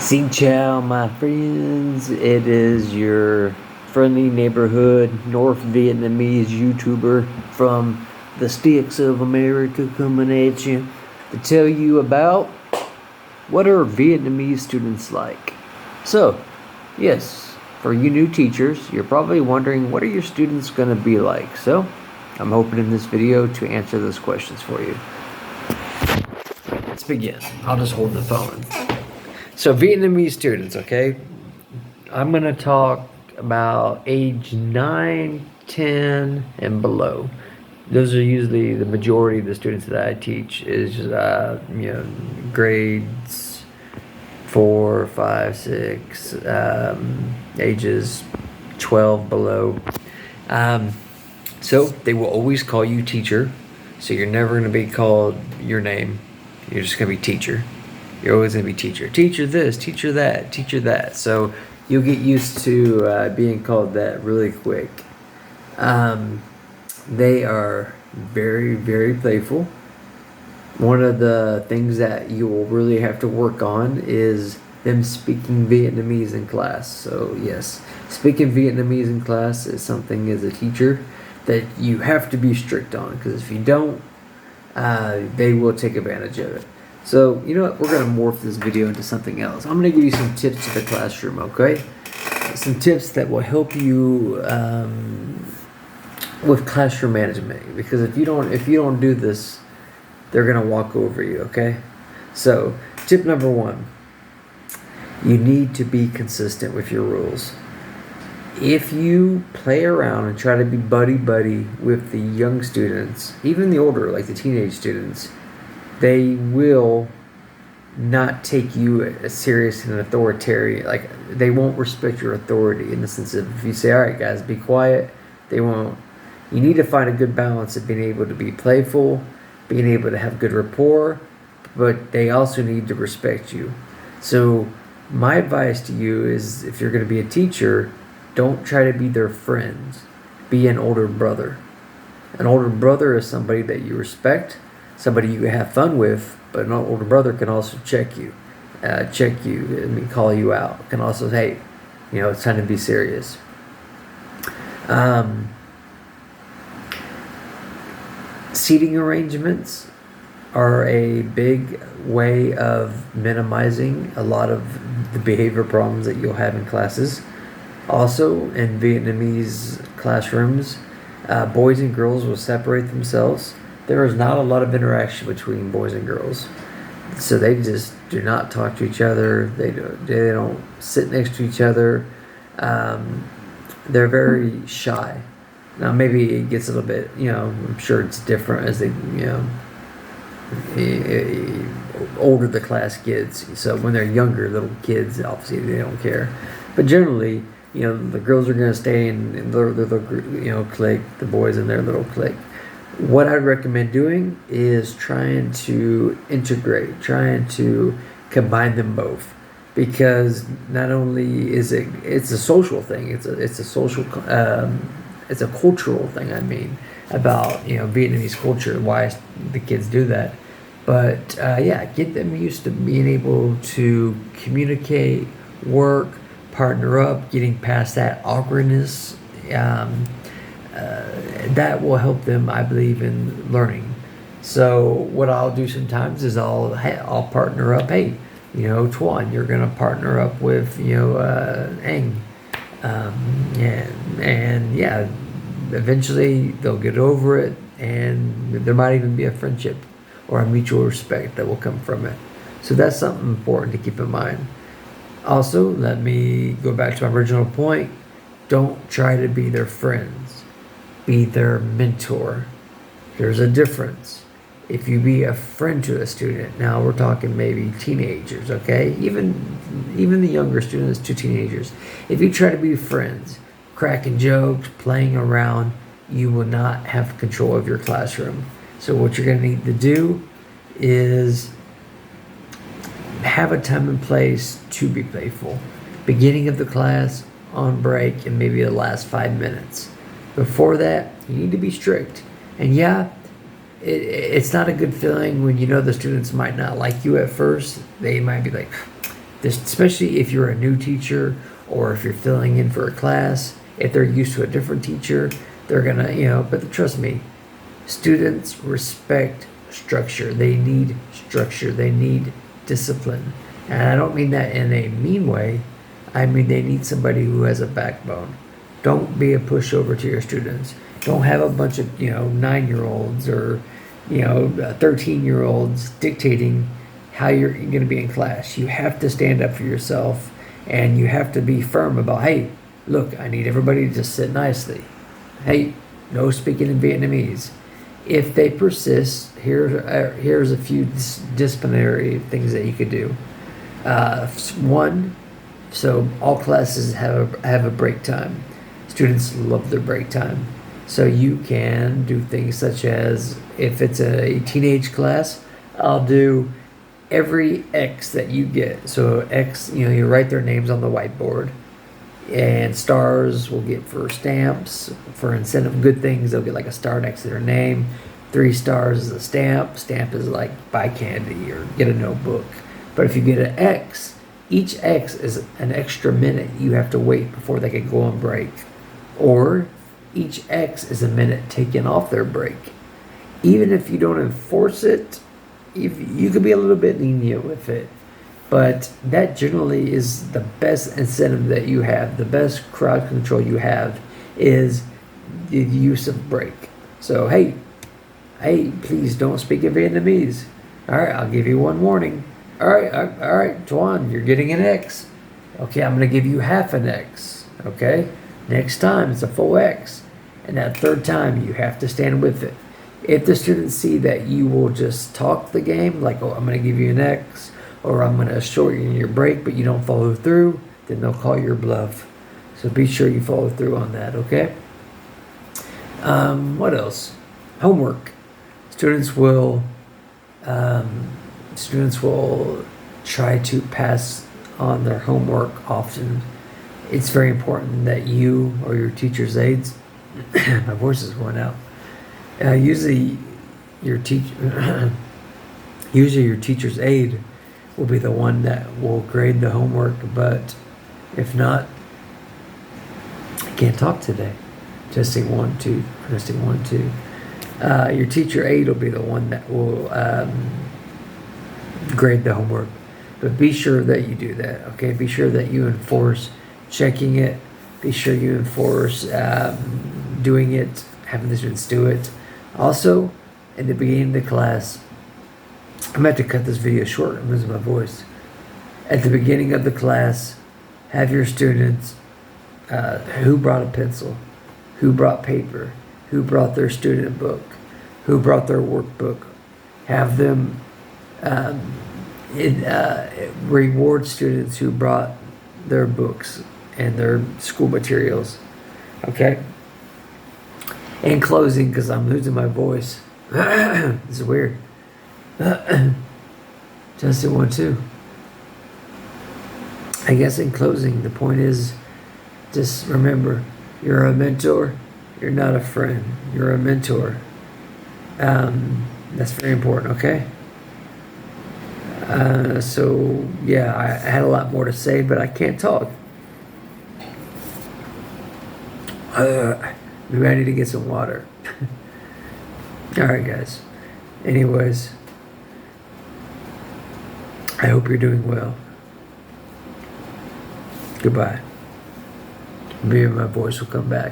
Xin chào, my friends. It is your friendly neighborhood North Vietnamese YouTuber from the sticks of America coming at you to tell you about what are Vietnamese students like. So, yes, for you new teachers, you're probably wondering what are your students going to be like. So, I'm hoping in this video to answer those questions for you. Let's begin. I'll just hold the phone. So Vietnamese students, okay? I'm going to talk about age 9, 10, and below. Those are usually the majority of the students that I teach is, grades 4, 5, 6, ages 12 below. So they will always call you teacher. So you're never going to be called your name. You're just going to be teacher. You're always going to be teacher. Teacher this, teacher that, teacher that. So you'll get used to being called that really quick. They are very, very playful. One of the things that you will really have to work on is them speaking Vietnamese in class. So yes, speaking Vietnamese in class is something as a teacher that you have to be strict on, because if you don't, they will take advantage of it. So, you know what? We're going to morph this video into something else. I'm going to give you some tips to the classroom, okay? Some tips that will help you with classroom management. Because if you don't do this, they're going to walk over you, okay? So, tip number 1. You need to be consistent with your rules. If you play around and try to be buddy-buddy with the young students, even the older, like the teenage students, they will not take you as serious and authoritarian. Like, they won't respect your authority in the sense of, if you say, all right, guys, be quiet, they won't. You need to find a good balance of being able to be playful, being able to have good rapport, but they also need to respect you. So my advice to you is, if you're going to be a teacher, don't try to be their friends. Be an older brother. An older brother is somebody that you respect, somebody you can have fun with, but an older brother can also check you, call you out. Can also say, hey, it's time to be serious. Seating arrangements are a big way of minimizing a lot of the behavior problems that you'll have in classes. Also, in Vietnamese classrooms, boys and girls will separate themselves. There is not a lot of interaction between boys and girls. So they just do not talk to each other. They don't sit next to each other. They're very shy. Now maybe it gets a little bit, I'm sure it's different as they, older the class gets. So when they're younger, little kids, obviously they don't care. But generally, the girls are going to stay in their little, clique, the boys in their little clique. What I'd recommend doing is trying to integrate, trying to combine them both, because not only is it's a social thing, it's a social, it's a cultural thing. I mean, about Vietnamese culture, why the kids do that. But get them used to being able to communicate, work, partner up, getting past that awkwardness. That will help them, I believe, in learning. So what I'll do sometimes is I'll partner up. Hey, Tuan, you're gonna partner up with Ang, eventually they'll get over it, and there might even be a friendship or a mutual respect that will come from it. So that's something important to keep in mind. Also, let me go back to my original point. Don't try to be their friends. Be their mentor. There's a difference. If you be a friend to a student, now we're talking maybe teenagers, okay? Even the younger students to teenagers. If you try to be friends, cracking jokes, playing around, you will not have control of your classroom. So what you're going to need to do is have a time and place to be playful. Beginning of the class, on break, and maybe the last 5 minutes. Before that, you need to be strict. And it's not a good feeling when the students might not like you at first. They might be like, especially if you're a new teacher or if you're filling in for a class. If they're used to a different teacher, they're gonna, but trust me, students respect structure. They need structure. They need discipline. And I don't mean that in a mean way. I mean they need somebody who has a backbone. Don't be a pushover to your students. Don't have a bunch of, 9-year-olds or, 13-year-olds dictating how you're going to be in class. You have to stand up for yourself, and you have to be firm about, hey, look, I need everybody to just sit nicely. Hey, no speaking in Vietnamese. If they persist, here's a few disciplinary things that you could do. One, so all classes have a break time. Students love their break time. So you can do things such as, if it's a teenage class, I'll do every X that you get. So X, you write their names on the whiteboard. And stars will get for stamps. For incentive good things, they'll get like a star next to their name. 3 stars is a stamp. Stamp is like buy candy or get a notebook. But if you get an X, each X is an extra minute you have to wait before they can go on break. Or each X is a minute taken off their break. Even if you don't enforce it, if you could be a little bit lenient with it. But that generally is the best incentive that you have. The best crowd control you have is the use of break. So, hey, please don't speak in Vietnamese. All right, I'll give you one warning. All right, Tuan, you're getting an X. Okay, I'm going to give you half an X. Okay, next time it's a full X. And that third time, you have to stand with it. If the students see that you will just talk the game, like, oh, I'm going to give you an X, or I'm going to shorten your break, but you don't follow through, then they'll call your bluff. So be sure you follow through on that, okay? What else? Homework. Students will try to pass on their homework often. It's very important that you or your teacher's aides, my voice is going out. Usually your teacher's aide will be the one that will grade the homework, but if not, I can't talk today. Testing 1 2, testing 1 2. Your teacher aide will be the one that will grade the homework, but be sure that you do that. Okay, be sure that you enforce checking it. Be sure you enforce doing it, having the students do it. Also, in the beginning of the class, I'm going to have to cut this video short. I'm losing my voice. At the beginning of the class, have your students who brought a pencil, who brought paper, who brought their student book, who brought their workbook. Have them reward students who brought their books and their school materials. Okay? In closing, because I'm losing my voice. This is weird. Testing 1 2. I guess in closing, the point is, just remember, you're a mentor. You're not a friend. You're a mentor. That's very important, okay? So, yeah, I had a lot more to say, but I can't talk. Maybe I need to get some water. Alright, guys. Anyways, I hope you're doing well. Goodbye. Maybe my voice will come back.